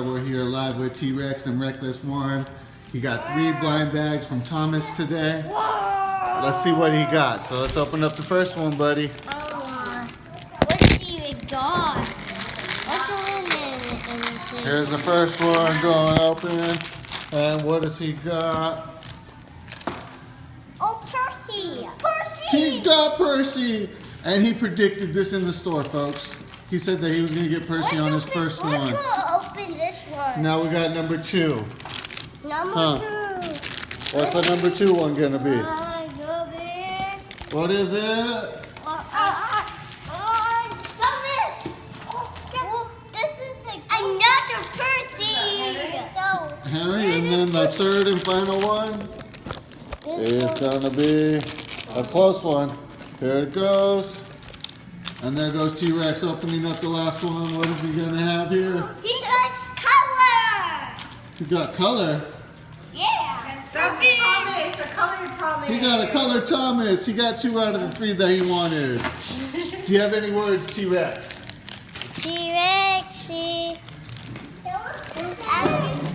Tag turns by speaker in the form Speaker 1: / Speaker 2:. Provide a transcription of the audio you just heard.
Speaker 1: We're here live with T-Rex and Reckless One. He got 3 blind bags from Thomas today. Let's see what he got. So let's open up the first one, buddy.
Speaker 2: What's he got? What's in it?
Speaker 1: Here's the first one going open. And what does he got?
Speaker 2: Oh, Percy! Percy!
Speaker 1: He got Percy! And he predicted this in the store, folks. He said that he was going to get Percy on his first one.
Speaker 2: Let's go open this one.
Speaker 1: Now we got number 2.
Speaker 2: Number 2.
Speaker 1: What's the number 2 one going to be? What is it?
Speaker 2: Another Percy!
Speaker 1: Henry, and then the third and final one is going to be a close one. Here it goes. And there goes T-Rex opening up the last one. What is he going to have here?
Speaker 2: He likes color!
Speaker 1: He got color.
Speaker 2: Yeah!
Speaker 3: Thomas, a colored Thomas.
Speaker 1: He got a color Thomas. He got 2 out of the 3 that he wanted. Do you have any words, T-Rex?
Speaker 2: T-Rex,